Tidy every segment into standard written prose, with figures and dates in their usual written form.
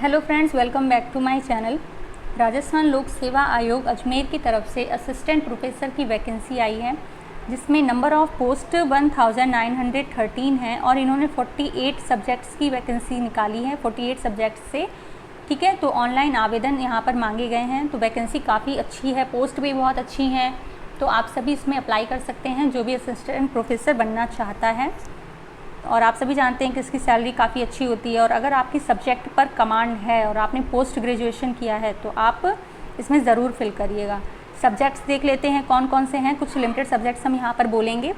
Hello friends, welcome back to my channel. Rajasthan लोक सेवा आयोग अजमेर की तरफ से असिस्टेंट प्रोफेसर की वैकेंसी आई है, जिसमें नंबर ऑफ़ पोस्ट 1913 है और इन्होंने 48 सब्जेक्ट्स की वैकेंसी निकाली है, 48 सब्जेक्ट्स से। ठीक है, तो ऑनलाइन आवेदन यहाँ पर मांगे गए हैं। तो वैकेंसी काफ़ी अच्छी है, पोस्ट भी बहुत अच्छी हैं, तो आप सभी इसमें अप्लाई कर सकते हैं जो भी असिस्टेंट प्रोफेसर बनना चाहता है। और आप सभी जानते हैं कि इसकी सैलरी काफ़ी अच्छी होती है। और अगर आपकी सब्जेक्ट पर कमांड है और आपने पोस्ट ग्रेजुएशन किया है तो आप इसमें ज़रूर फिल करिएगा। सब्जेक्ट्स देख लेते हैं कौन कौन से हैं। कुछ लिमिटेड सब्जेक्ट्स हम यहाँ पर बोलेंगे।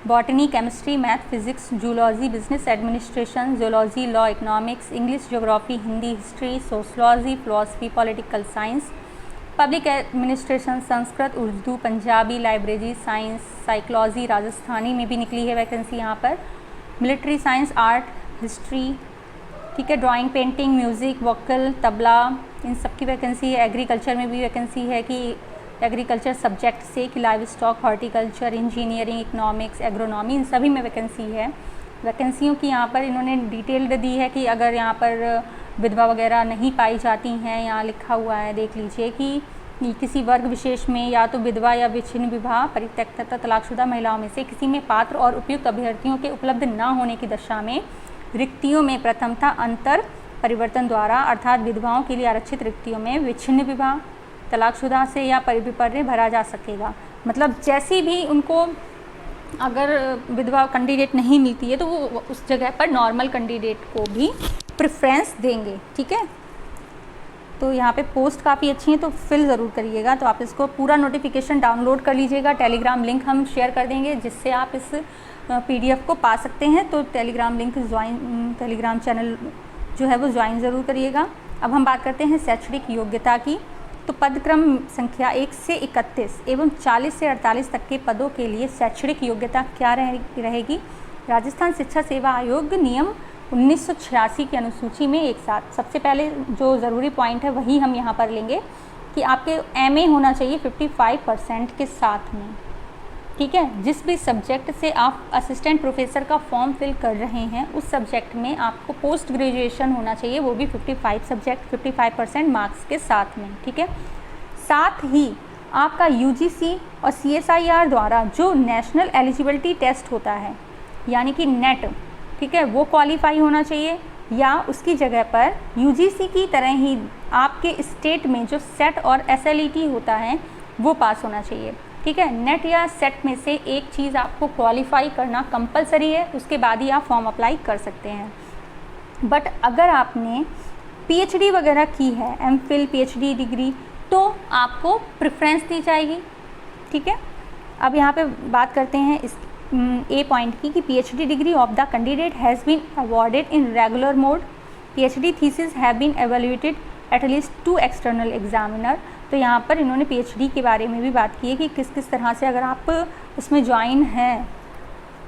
Botany, chemistry, math, physics, zoology, business administration, zoology, law, economics, English, geography, Hindi, history, sociology, philosophy, political science, public administration, Sanskrit, Urdu, Punjabi, library science, psychology, Rajasthani में भी निकली है वैकेंसी यहाँ पर, मिलिट्री साइंस, आर्ट, हिस्ट्री, ठीक है, drawing, painting, music, vocal, tabla, इन सब की वैकेंसी है। एग्रीकल्चर में भी वैकेंसी है कि एग्रीकल्चर सब्जेक्ट से कि livestock, horticulture, engineering, economics, agronomy, इन सभी में वैकेंसी है। वैकेंसियों की यहाँ पर इन्होंने डिटेल्ड दी है कि अगर यहाँ पर विधवा वगैरह नहीं पाई जाती हैं, यहाँ लिखा हुआ है, देख लीजिए कि किसी वर्ग विशेष में या तो विधवा या विच्छिन्न विवाह, परित्यक्ता तथा तलाकशुदा महिलाओं में से किसी में पात्र और उपयुक्त अभ्यर्थियों के उपलब्ध न होने की दशा में रिक्तियों में प्रथमतः अंतर परिवर्तन द्वारा, अर्थात विधवाओं के लिए आरक्षित रिक्तियों में विच्छिन्न विवाह, तलाकशुदा से या परिविपर्य भरा जा सकेगा। मतलब जैसी भी उनको अगर विधवा कैंडिडेट नहीं मिलती है तो वो उस जगह पर नॉर्मल कैंडिडेट को भी प्रेफरेंस देंगे। ठीक है, तो यहाँ पे पोस्ट काफ़ी अच्छी है, तो फिल ज़रूर करिएगा। तो आप इसको पूरा नोटिफिकेशन डाउनलोड कर लीजिएगा। टेलीग्राम लिंक हम शेयर कर देंगे जिससे आप इस PDF को पा सकते हैं। तो टेलीग्राम लिंक टेलीग्राम चैनल जो है वो ज्वाइन ज़रूर करिएगा। अब हम बात करते हैं शैक्षणिक योग्यता की। तो पदक्रम संख्या 1 से 31 एवं 40 से 48 तक के पदों के लिए शैक्षणिक योग्यता क्या रहेगी। राजस्थान शिक्षा सेवा आयोग नियम 1986 की अनुसूची में एक साथ सबसे पहले जो ज़रूरी पॉइंट है वही हम यहाँ पर लेंगे कि आपके MA होना चाहिए 55% के साथ में। ठीक है, जिस भी सब्जेक्ट से आप असिस्टेंट प्रोफेसर का फॉर्म फिल कर रहे हैं उस सब्जेक्ट में आपको पोस्ट ग्रेजुएशन होना चाहिए, वो भी 55% मार्क्स के साथ में। ठीक है, साथ ही आपका UGC और CSIR द्वारा जो नेशनल एलिजिबिलिटी टेस्ट होता है यानी कि नेट, ठीक है, वो क्वालिफाई होना चाहिए, या उसकी जगह पर UGC की तरह ही आपके स्टेट में जो सेट और SLET होता है वो पास होना चाहिए। ठीक है, नेट या सेट में से एक चीज़ आपको क्वालिफाई करना कंपलसरी है, उसके बाद ही आप फॉर्म अप्लाई कर सकते हैं। बट अगर आपने PhD वगैरह की है, MPhil, PhD डिग्री, तो आपको प्रेफरेंस दी जाएगी। ठीक है, अब यहाँ पे बात करते हैं इस A पॉइंट की कि PhD degree of the candidate has been awarded in regular mode. PhD thesis have been evaluated at least 2 external examiner. तो यहाँ पर इन्होंने PhD के बारे में भी बात की है कि किस किस तरह से अगर आप उसमें ज्वाइन हैं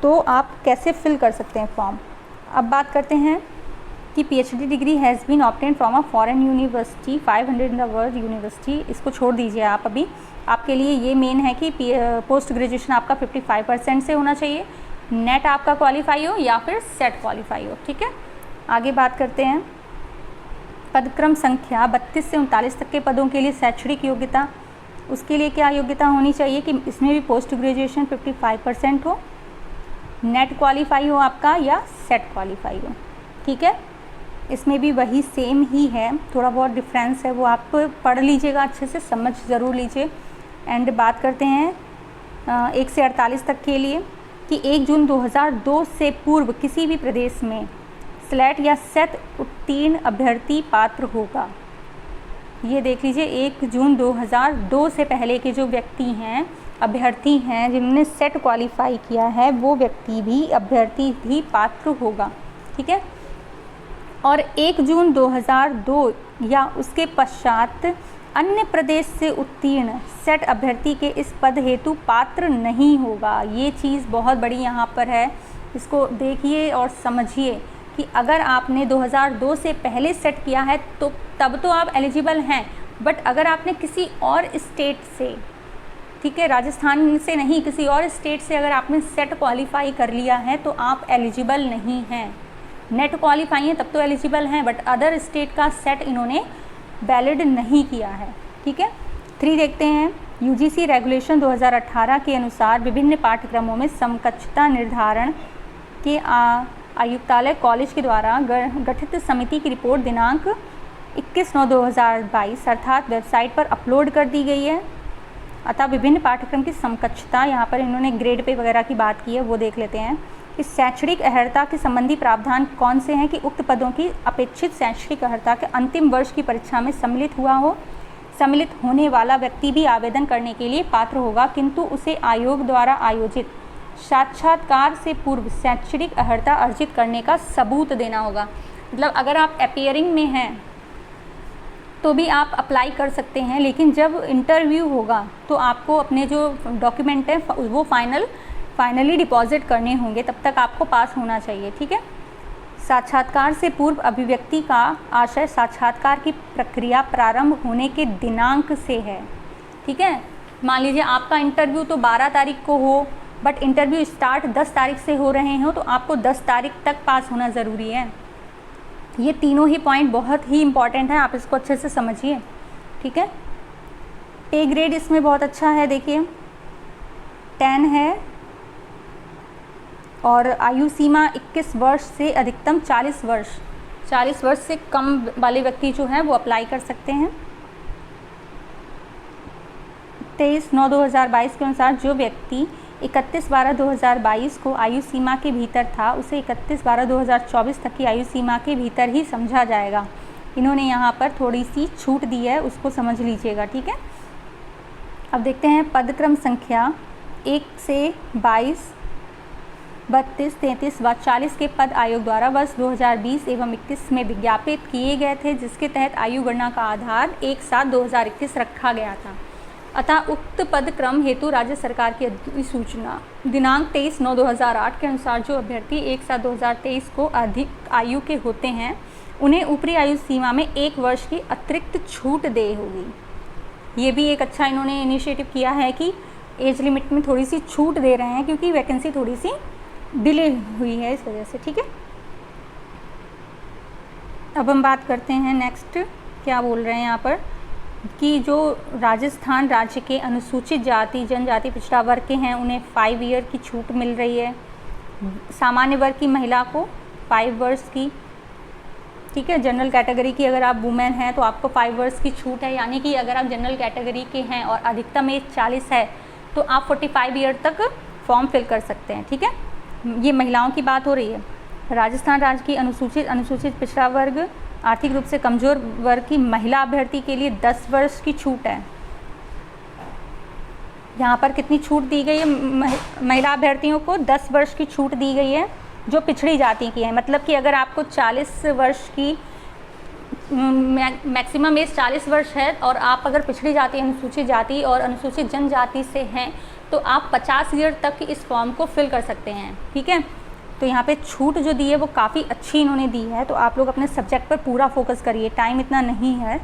तो आप कैसे फिल कर सकते हैं फॉर्म। अब बात करते हैं कि PhD degree has been obtain from a foreign university 500 in the world university. इसको छोड़ दीजिए आप, अभी आपके लिए ये मेन है कि पोस्ट ग्रेजुएशन आपका 55% से होना चाहिए, नेट आपका क्वालिफाई हो या फिर सेट क्वालिफाई हो। ठीक है, आगे बात करते हैं पदक्रम संख्या 32 से 39 तक के पदों के लिए शैक्षणिक योग्यता। उसके लिए क्या योग्यता होनी चाहिए कि इसमें भी पोस्ट ग्रेजुएशन 55% हो, नेट क्वालिफाई हो आपका या सेट क्वालिफाई हो। ठीक है, इसमें भी वही सेम ही है, थोड़ा बहुत डिफरेंस है, वो आप पढ़ लीजिएगा, अच्छे से समझ ज़रूर लीजिए। एंड बात करते हैं 1 से 48 तक के लिए कि 1 जून 2002 से पूर्व किसी भी प्रदेश में स्लेट या सेट उत्तीर्ण अभ्यर्थी पात्र होगा। ये देख लीजिए, 1 जून 2002 से पहले के जो व्यक्ति हैं, अभ्यर्थी हैं जिन्होंने सेट क्वालिफाई किया है, वो व्यक्ति भी, अभ्यर्थी भी पात्र होगा। ठीक है, और 1 जून 2002 या उसके पश्चात अन्य प्रदेश से उत्तीर्ण सेट अभ्यर्थी के इस पद हेतु पात्र नहीं होगा। ये चीज़ बहुत बड़ी यहाँ पर है, इसको देखिए और समझिए कि अगर आपने 2002 से पहले सेट किया है तो तब तो आप एलिजिबल हैं, बट अगर आपने किसी और स्टेट से, ठीक है, राजस्थान से नहीं, किसी और स्टेट से अगर आपने सेट क्वालिफाई कर लिया है तो आप एलिजिबल नहीं हैं। नेट क्वालिफाई हैं तब तो एलिजिबल हैं, बट अदर स्टेट का सेट इन्होंने वैलिड नहीं किया है। ठीक है। 3 देखते हैं, यूजीसी रेगुलेशन 2018 के अनुसार विभिन्न पाठ्यक्रमों में समकक्षता निर्धारण के आयुक्तालय कॉलेज के द्वारा गठित समिति की रिपोर्ट दिनांक 21/9/2022 अर्थात वेबसाइट पर अपलोड कर दी गई है। अतः विभिन्न पाठ्यक्रम की समकक्षता, यहाँ पर इन्होंने ग्रेड पे वगैरह की बात की है, वो देख लेते हैं कि शैक्षणिक अर्हता के संबंधी प्रावधान कौन से हैं कि उक्त पदों की अपेक्षित शैक्षणिक अर्हता के अंतिम वर्ष की परीक्षा में सम्मिलित हुआ हो। सम्मिलित होने वाला व्यक्ति भी आवेदन करने के लिए पात्र होगा, किंतु उसे आयोग द्वारा आयोजित साक्षात्कार से पूर्व शैक्षणिक अर्हता अर्जित करने का सबूत देना होगा। मतलब अगर आप अपीयरिंग में हैं तो भी आप अप्लाई कर सकते हैं, लेकिन जब इंटरव्यू होगा तो आपको अपने जो डॉक्यूमेंट है वो फाइनली डिपॉजिट करने होंगे, तब तक आपको पास होना चाहिए। ठीक है। साक्षात्कार से पूर्व अभिव्यक्ति का आशय साक्षात्कार की प्रक्रिया प्रारंभ होने के दिनांक से है। ठीक है। मान लीजिए आपका इंटरव्यू तो 12 तारीख को हो, बट इंटरव्यू स्टार्ट 10 तारीख से हो रहे हो, तो आपको 10 तारीख तक पास होना ज़रूरी है। ये तीनों ही पॉइंट बहुत ही इंपॉर्टेंट है, आप इसको अच्छे से समझिए। ठीक है। पे ग्रेड इसमें बहुत अच्छा है, देखिए 10 है, और आयु सीमा 21 वर्ष से अधिकतम 40 वर्ष। 40 वर्ष से कम वाले व्यक्ति जो हैं वो अप्लाई कर सकते हैं। 23/9/2022 के अनुसार जो व्यक्ति 31/12/2022 को आयु सीमा के भीतर था, उसे 31/12/2024 तक की आयु सीमा के भीतर ही समझा जाएगा। इन्होंने यहाँ पर थोड़ी सी छूट दी है, उसको समझ लीजिएगा। ठीक है। अब देखते हैं पदक्रम संख्या 1 से 22, 32, 33 व 40 के पद आयोग द्वारा वर्ष 2020 एवं 21 में विज्ञापित किए गए थे, जिसके तहत आयु गणना का आधार 1/7/2021 रखा गया था। अतः उक्त पद क्रम हेतु राज्य सरकार की अधिसूचना दिनांक 23/9/2008 के अनुसार जो अभ्यर्थी 1/7/2023 को अधिक आयु के होते हैं, उन्हें ऊपरी आयु सीमा में 1 वर्ष की अतिरिक्त छूट दे होगी। ये भी एक अच्छा इन्होंने इनिशिएटिव किया है कि एज लिमिट में थोड़ी सी छूट दे रहे हैं, क्योंकि वैकेंसी थोड़ी सी डिले हुई है इस वजह से। ठीक है। अब हम बात करते हैं नेक्स्ट, क्या बोल रहे हैं यहाँ पर कि जो राजस्थान राज्य के अनुसूचित जाति जनजाति पिछड़ा वर्ग के हैं, उन्हें 5 ईयर की छूट मिल रही है। सामान्य वर्ग की महिला को 5 वर्ष की। ठीक है। जनरल कैटेगरी की अगर आप वुमेन हैं तो आपको 5 वर्ष की छूट है, यानी कि अगर आप जनरल कैटेगरी के हैं और अधिकतम एज 40 है तो आप 45 ईयर तक फॉर्म फिल कर सकते हैं। ठीक है। ये महिलाओं की बात हो रही है। राजस्थान राज्य की अनुसूचित पिछड़ा वर्ग आर्थिक रूप से कमज़ोर वर्ग की महिला अभ्यर्थी के लिए 10 वर्ष की छूट है। यहाँ पर कितनी छूट दी गई है? महिला अभ्यर्थियों को 10 वर्ष की छूट दी गई है जो पिछड़ी जाति की है। मतलब कि अगर आपको 40 वर्ष की मैक्सिमम एज 40 वर्ष है और आप अगर पिछड़ी जाति, अनुसूचित जाति और अनुसूचित जनजाति से हैं तो आप 50 ईयर तक इस फॉर्म को फिल कर सकते हैं। ठीक है। तो यहाँ पे छूट जो दी है वो काफ़ी अच्छी इन्होंने दी है, तो आप लोग अपने सब्जेक्ट पर पूरा फोकस करिए, टाइम इतना नहीं है।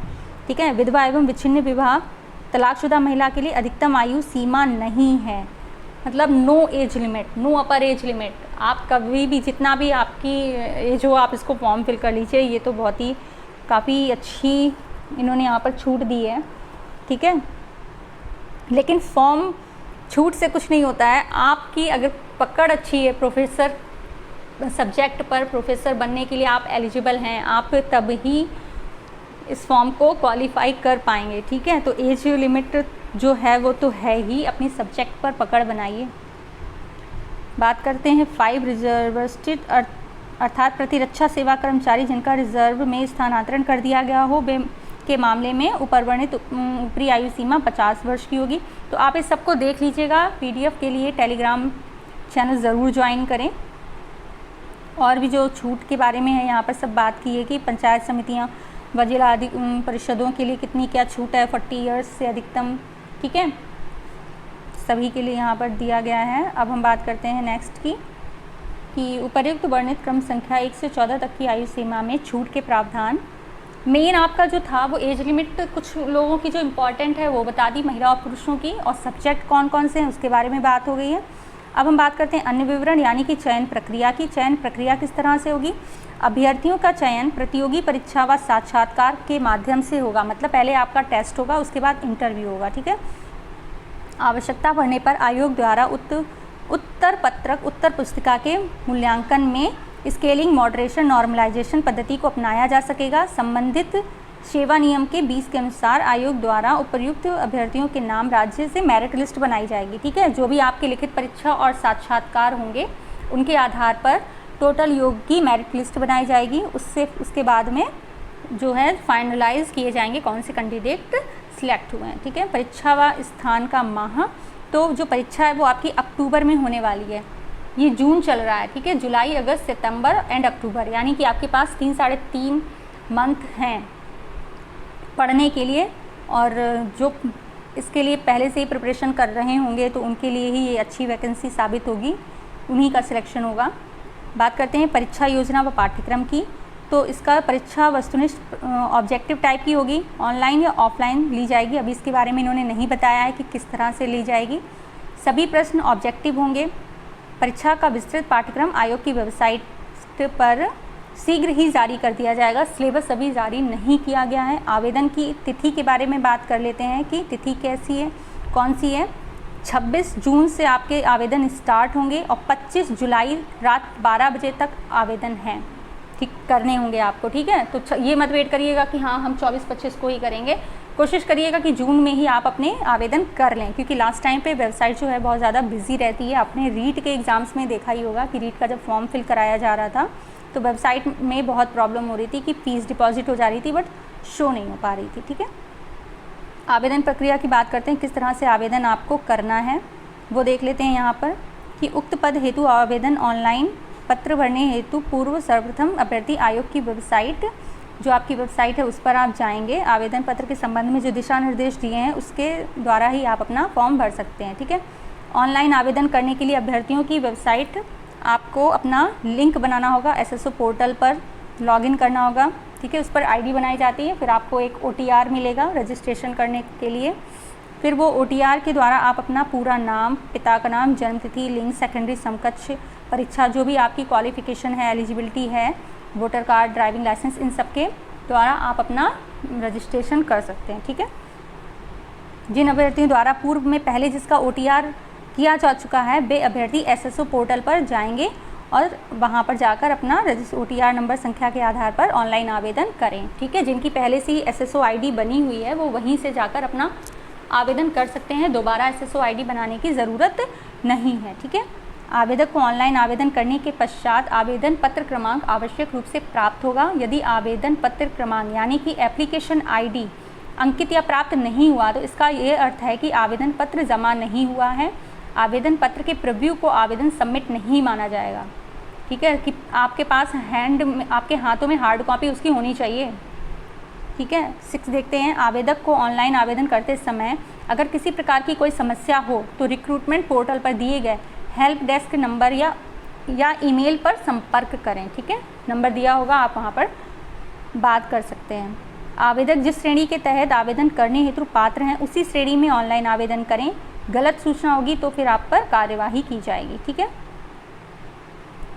ठीक है। विधवा एवं विच्छिन्न विवाह तलाकशुदा महिला के लिए अधिकतम आयु सीमा नहीं है, मतलब no age limit, no upper age limit. आप कभी भी जितना भी आपकी एज हो आप इसको फॉर्म फिल कर लीजिए। ये तो बहुत ही काफ़ी अच्छी इन्होंने यहाँ पर छूट दी है। ठीक है। लेकिन फॉर्म छूट से कुछ नहीं होता है, आपकी अगर पकड़ अच्छी है प्रोफेसर सब्जेक्ट पर, प्रोफेसर बनने के लिए आप एलिजिबल हैं, आप तब ही इस फॉर्म को क्वालिफाई कर पाएंगे। ठीक है। तो एज लिमिट जो है वो तो है ही, अपनी सब्जेक्ट पर पकड़ बनाइए। बात करते हैं 5 रिजर्विस्टेड अर्थात प्रतिरक्षा सेवा कर्मचारी जिनका रिजर्व में स्थानांतरण कर दिया गया हो के मामले में उपरवर्णित ऊपरी आयु सीमा 50 वर्ष की होगी। तो आप इस सबको देख लीजिएगा। पीडीएफ के लिए टेलीग्राम चैनल ज़रूर ज्वाइन करें। और भी जो छूट के बारे में है यहाँ पर सब बात की है कि पंचायत समितियाँ व जिला परिषदों के लिए कितनी क्या छूट है 40 ईयर्स से अधिकतम। ठीक है। सभी के लिए यहाँ पर दिया गया है। अब हम बात करते हैं नेक्स्ट की कि उपर्युक्त वर्णित क्रम संख्या 1 से 14 तक की आयु सीमा में छूट के प्रावधान। मेन आपका जो था वो एज लिमिट कुछ लोगों की जो इम्पोर्टेंट है वो बता दी, महिला और पुरुषों की, और सब्जेक्ट कौन कौन से हैं उसके बारे में बात हो गई है। अब हम बात करते हैं अन्य विवरण यानी कि चयन प्रक्रिया की। चयन प्रक्रिया किस तरह से होगी? अभ्यर्थियों का चयन प्रतियोगी परीक्षा व साक्षात्कार के माध्यम से होगा। मतलब पहले आपका टेस्ट होगा, उसके बाद इंटरव्यू होगा, ठीक है। आवश्यकता पड़ने पर आयोग द्वारा उत्तर पत्रक उत्तर पुस्तिका के मूल्यांकन में स्केलिंग, मॉडरेशन, नॉर्मलाइजेशन पद्धति को अपनाया जा सकेगा। संबंधित सेवा नियम के 20 के अनुसार आयोग द्वारा उपर्युक्त अभ्यर्थियों के नाम राज्य से मेरिट लिस्ट बनाई जाएगी, ठीक है। जो भी आपकी लिखित परीक्षा और साक्षात्कार होंगे उनके आधार पर टोटल योग की मेरिट लिस्ट बनाई जाएगी। उसके बाद में जो है फाइनलाइज किए जाएंगे कौन से कैंडिडेट सिलेक्ट हुए हैं, ठीक है। परीक्षा व स्थान का माह, तो जो परीक्षा है वो आपकी अक्टूबर में होने वाली है। ये जून चल रहा है, ठीक है। जुलाई, अगस्त, सितंबर एंड अक्टूबर, यानी कि आपके पास 3 साढ़े 3 मंथ हैं पढ़ने के लिए। और जो इसके लिए पहले से ही प्रिपरेशन कर रहे होंगे तो उनके लिए ही ये अच्छी वैकेंसी साबित होगी, उन्हीं का सिलेक्शन होगा। बात करते हैं परीक्षा योजना व पाठ्यक्रम की। तो इसका परीक्षा वस्तुनिष्ठ ऑब्जेक्टिव टाइप की होगी, ऑनलाइन या ऑफलाइन ली जाएगी। अभी इसके बारे में इन्होंने नहीं बताया है कि किस तरह से ली जाएगी। सभी प्रश्न ऑब्जेक्टिव होंगे। परीक्षा का विस्तृत पाठ्यक्रम आयोग की वेबसाइट पर शीघ्र ही जारी कर दिया जाएगा। सिलेबस अभी जारी नहीं किया गया है। आवेदन की तिथि के बारे में बात कर लेते हैं कि तिथि कैसी है, कौन सी है। 26 जून से आपके आवेदन स्टार्ट होंगे और 25 जुलाई रात 12 बजे तक आवेदन हैं, ठीक करने होंगे आपको, ठीक है। तो ये मत वेट करिएगा कि हाँ हम 24-25 को ही करेंगे। कोशिश करिएगा कि जून में ही आप अपने आवेदन कर लें, क्योंकि लास्ट टाइम पे वेबसाइट जो है बहुत ज़्यादा बिजी रहती है। आपने रीट के एग्ज़ाम्स में देखा ही होगा कि रीट का जब फॉर्म फिल कराया जा रहा था तो वेबसाइट में बहुत प्रॉब्लम हो रही थी कि फ़ीस डिपॉजिट हो जा रही थी बट शो नहीं हो पा रही थी, ठीक है। आवेदन प्रक्रिया की बात करते हैं, किस तरह से आवेदन आपको करना है वो देख लेते हैं यहाँ पर कि उक्त पद हेतु आवेदन ऑनलाइन पत्र भरने हेतु पूर्व सर्वप्रथम अभ्यर्थी आयोग की वेबसाइट, जो आपकी वेबसाइट है उस पर आप जाएंगे। आवेदन पत्र के संबंध में जो दिशा निर्देश दिए हैं उसके द्वारा ही आप अपना फॉर्म भर सकते हैं, ठीक है। ऑनलाइन आवेदन करने के लिए अभ्यर्थियों की वेबसाइट आपको अपना लिंक बनाना होगा, एसएसओ पोर्टल पर लॉगिन करना होगा, ठीक है। उस पर आईडी बनाई जाती है, फिर आपको एक ओटीआर मिलेगा रजिस्ट्रेशन करने के लिए। फिर वो ओटीआर के द्वारा आप अपना पूरा नाम, पिता का नाम, जन्मतिथि, लिंग, सेकेंडरी समकक्ष परीक्षा, जो भी आपकी क्वालिफ़िकेशन है, एलिजिबिलिटी है, वोटर कार्ड, ड्राइविंग लाइसेंस, इन सब के द्वारा आप अपना रजिस्ट्रेशन कर सकते हैं, ठीक है। जिन अभ्यर्थियों द्वारा पूर्व में पहले जिसका ओटीआर किया जा चुका है वे अभ्यर्थी एसएसओ पोर्टल पर जाएंगे और वहां पर जाकर अपना ओटीआर नंबर संख्या के आधार पर ऑनलाइन आवेदन करें, ठीक है। जिनकी पहले से ही एसएसओ आईडी बनी हुई है वो वहीं से जाकर अपना आवेदन कर सकते हैं। दोबारा एसएसओ आईडी बनाने की ज़रूरत नहीं है, ठीक है। आवेदक को ऑनलाइन आवेदन करने के पश्चात आवेदन पत्र क्रमांक आवश्यक रूप से प्राप्त होगा। यदि आवेदन पत्र क्रमांक यानी कि एप्लीकेशन आईडी अंकित या प्राप्त नहीं हुआ तो इसका ये अर्थ है कि आवेदन पत्र जमा नहीं हुआ है। आवेदन पत्र के प्रीव्यू को आवेदन सबमिट नहीं माना जाएगा, ठीक है। कि आपके पास आपके हाथों में हार्ड कॉपी उसकी होनी चाहिए, ठीक है। 6 देखते हैं, आवेदक को ऑनलाइन आवेदन करते समय अगर किसी प्रकार की कोई समस्या हो तो रिक्रूटमेंट पोर्टल पर दिए गए हेल्प डेस्क नंबर या ईमेल पर संपर्क करें, ठीक है। नंबर दिया होगा, आप वहाँ पर बात कर सकते हैं। आवेदक जिस श्रेणी के तहत आवेदन करने हेतु पात्र हैं उसी श्रेणी में ऑनलाइन आवेदन करें। गलत सूचना होगी तो फिर आप पर कार्यवाही की जाएगी, ठीक है।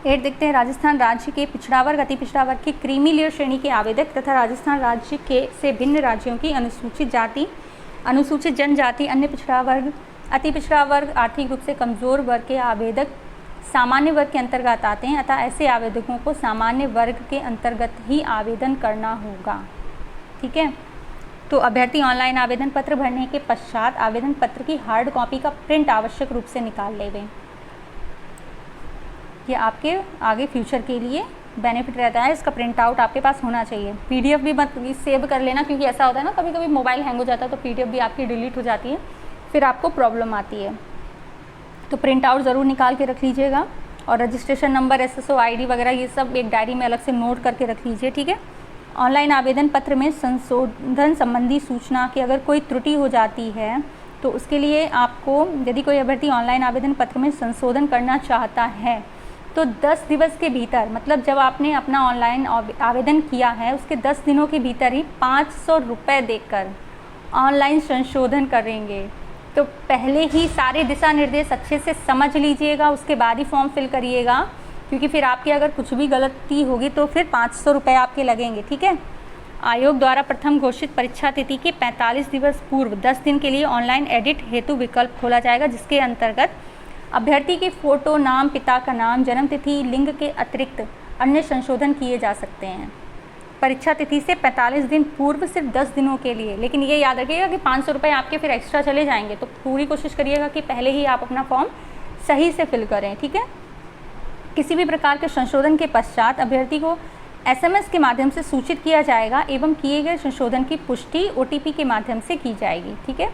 8 देखते हैं, राजस्थान राज्य के पिछड़ा वर्ग, अति पिछड़ा वर्ग के क्रीमी लेयर श्रेणी के आवेदक तथा राजस्थान राज्य के से भिन्न राज्यों की अनुसूचित जाति, अनुसूचित जनजाति, अन्य पिछड़ा वर्ग, अति पिछड़ा वर्ग, आर्थिक रूप से कमज़ोर वर्ग के आवेदक सामान्य वर्ग के अंतर्गत आते हैं, अतः ऐसे आवेदकों को सामान्य वर्ग के अंतर्गत ही आवेदन करना होगा, ठीक है। तो अभ्यर्थी ऑनलाइन आवेदन पत्र भरने के पश्चात आवेदन पत्र की हार्ड कॉपी का प्रिंट आवश्यक रूप से निकाल लेवें। ये आपके आगे फ्यूचर के लिए बेनिफिट रहता है, इसका प्रिंट आउट आपके पास होना चाहिए। पीडीएफ भी मत सेव कर लेना, क्योंकि ऐसा होता है ना कभी कभी मोबाइल हैंग हो जाता है तो पीडीएफ भी आपकी डिलीट हो जाती है, फिर आपको प्रॉब्लम आती है। तो प्रिंट आउट ज़रूर निकाल के रख लीजिएगा और रजिस्ट्रेशन नंबर, एसएसओ आईडी वगैरह ये सब एक डायरी में अलग से नोट करके रख लीजिए, ठीक है। ऑनलाइन आवेदन पत्र में संशोधन संबंधी सूचना की अगर कोई त्रुटि हो जाती है तो उसके लिए आपको, यदि कोई अभ्यर्थी ऑनलाइन आवेदन पत्र में संशोधन करना चाहता है तो 10 दिवस के भीतर, मतलब जब आपने अपना ऑनलाइन आवेदन किया है उसके 10 दिनों के भीतर ही 500 रुपये देकर ऑनलाइन संशोधन करेंगे तो पहले ही सारे दिशा निर्देश अच्छे से समझ लीजिएगा, उसके बाद ही फॉर्म फिल करिएगा, क्योंकि फिर आपकी अगर कुछ भी गलती होगी तो फिर 500 रुपये आपके लगेंगे। ठीक है। आयोग द्वारा प्रथम घोषित परीक्षा तिथि के 45 दिवस पूर्व 10 दिन के लिए ऑनलाइन एडिट हेतु विकल्प खोला जाएगा, जिसके अंतर्गत अभ्यर्थी के फोटो, नाम, पिता का नाम, जन्म तिथि, लिंग के अतिरिक्त अन्य संशोधन किए जा सकते हैं। परीक्षा तिथि से 45 दिन पूर्व सिर्फ 10 दिनों के लिए, लेकिन ये याद रखिएगा कि 500 रुपये आपके फिर एक्स्ट्रा चले जाएंगे, तो पूरी कोशिश करिएगा कि पहले ही आप अपना फॉर्म सही से फिल करें। ठीक है। किसी भी प्रकार के संशोधन के पश्चात अभ्यर्थी को SMS के माध्यम से सूचित किया जाएगा एवं किए गए संशोधन की पुष्टि OTP के माध्यम से की जाएगी। ठीक है।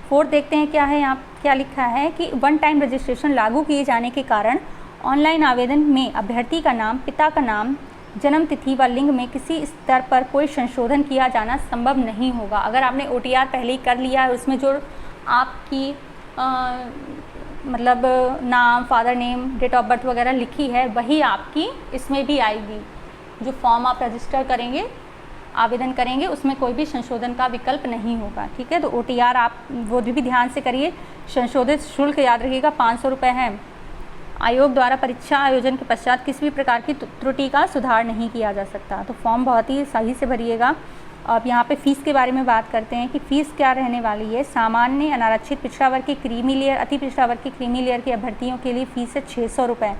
4 देखते हैं क्या है, यहाँ क्या लिखा है कि वन टाइम रजिस्ट्रेशन लागू किए जाने के कारण ऑनलाइन आवेदन में अभ्यर्थी का नाम, पिता का नाम, जन्म तिथि व लिंग में किसी स्तर पर कोई संशोधन किया जाना संभव नहीं होगा। अगर आपने OTR पहले ही कर लिया है, उसमें जो आपकी मतलब नाम, father name, date of birth वगैरह लिखी है वही आपकी इसमें भी आएगी। जो फॉर्म आप रजिस्टर करेंगे, आवेदन करेंगे, उसमें कोई भी संशोधन का विकल्प नहीं होगा। ठीक है। तो OTR आप वो भी ध्यान से करिए। संशोधित शुल्क याद रखिएगा 500 रुपये है। आयोग द्वारा परीक्षा आयोजन के पश्चात किसी भी प्रकार की त्रुटि का सुधार नहीं किया जा सकता। तो फॉर्म बहुत ही सही से भरिएगा। अब यहाँ पे फ़ीस के बारे में बात करते हैं कि फ़ीस क्या रहने वाली है। सामान्य, अनारक्षित, पिछड़ा वर्ग के क्रीमी लेयर, अति पिछड़ा वर्ग के क्रीमी लेयर के अभ्यर्थियों के लिए फ़ीस है 600 रुपये।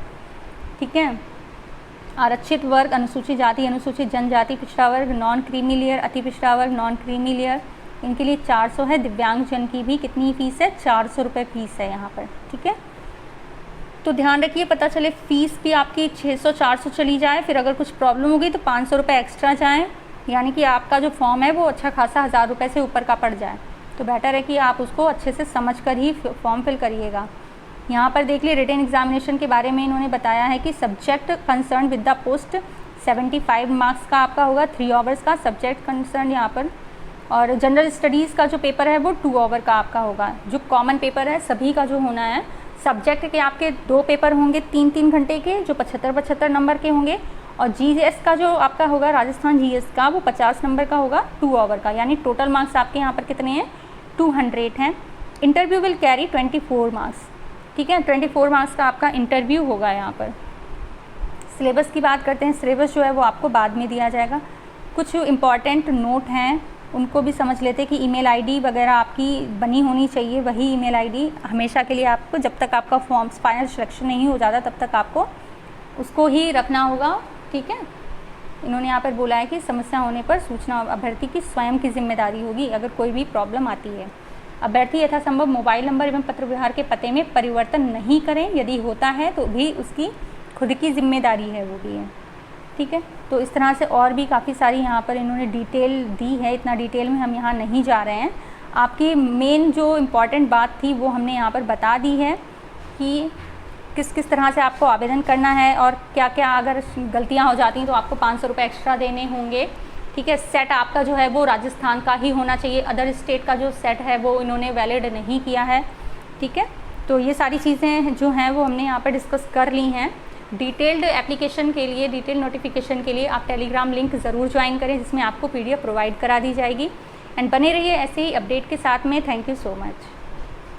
ठीक है। आरक्षित वर्ग, अनुसूचित जाति, अनुसूचित जनजाति, पिछड़ा वर्ग, नॉन क्रीमी लेयर, अति पिछड़ा वर्ग, नॉन क्रीमी लेयर, इनके लिए 400 है। दिव्यांगजन की भी कितनी फ़ीस है? 400 रुपये फ़ीस है यहाँ पर। ठीक है। तो ध्यान रखिए, पता चले फ़ीस भी आपकी 600-400 चली जाए, फिर अगर कुछ प्रॉब्लम होगी तो 500 रुपये एक्स्ट्रा जाएँ, यानी कि आपका जो फॉर्म है वो अच्छा खासा 1000 रुपये से ऊपर का पड़ जाए। तो बेटर है कि आप उसको अच्छे से समझ कर ही फॉर्म फिल करिएगा। यहाँ पर देख लिए रिटन एग्जामिनेशन के बारे में इन्होंने बताया है कि subject concern with the post 75 marks का आपका होगा, 3 आवर्स का सब्जेक्ट कंसर्न यहाँ पर। और जनरल स्टडीज़ का जो पेपर है वो 2 आवर का आपका होगा। जो कॉमन पेपर है सभी का जो होना है, सब्जेक्ट के आपके 2 पेपर होंगे 3-3 घंटे के, जो 75-75 नंबर के होंगे। और GS का जो आपका होगा, राजस्थान GS का, वो 50 नंबर का होगा, 2 आवर का, यानी टोटल मार्क्स आपके यहाँ पर कितने हैं? 200 हैं। Interview will carry 24 marks. ठीक है। 24 मार्क्स का आपका इंटरव्यू होगा यहाँ पर। सिलेबस की बात करते हैं। सिलेबस जो है वो आपको बाद में दिया जाएगा। कुछ इम्पॉर्टेंट नोट हैं उनको भी समझ लेते हैं कि ईमेल आईडी वगैरह आपकी बनी होनी चाहिए। वही ईमेल आईडी हमेशा के लिए आपको, जब तक आपका फॉर्म फाइनल सिलेक्शन नहीं हो जाता तब तक आपको उसको ही रखना होगा। ठीक है। इन्होंने यहाँ पर बोला है कि समस्या होने पर सूचना अभ्यर्थी की स्वयं की जिम्मेदारी होगी अगर कोई भी प्रॉब्लम आती है। अभ्यर्थी यथासंभव मोबाइल नंबर एवं पत्र व्यवहार के पते में परिवर्तन नहीं करें। यदि होता है तो भी उसकी खुद की जिम्मेदारी है, वो भी है। ठीक है। तो इस तरह से और भी काफ़ी सारी यहाँ पर इन्होंने डिटेल दी है। इतना डिटेल में हम यहाँ नहीं जा रहे हैं। आपकी मेन जो इम्पॉर्टेंट बात थी वो हमने यहाँ पर बता दी है कि किस किस तरह से आपको आवेदन करना है और क्या क्या अगर गलतियाँ हो जाती हैं तो आपको 500 रुपये एक्स्ट्रा देने होंगे। ठीक है। सेट आपका जो है वो राजस्थान का ही होना चाहिए। अदर स्टेट का जो सेट है वो इन्होंने वैलिड नहीं किया है। ठीक है। तो ये सारी चीज़ें जो हैं वो हमने यहाँ पर डिस्कस कर ली हैं। डिटेल्ड एप्लीकेशन के लिए, डिटेल नोटिफिकेशन के लिए आप टेलीग्राम लिंक ज़रूर ज्वाइन करें, जिसमें आपको PDF प्रोवाइड करा दी जाएगी। एंड बने रहिए ऐसे ही अपडेट के साथ में। Thank you so much.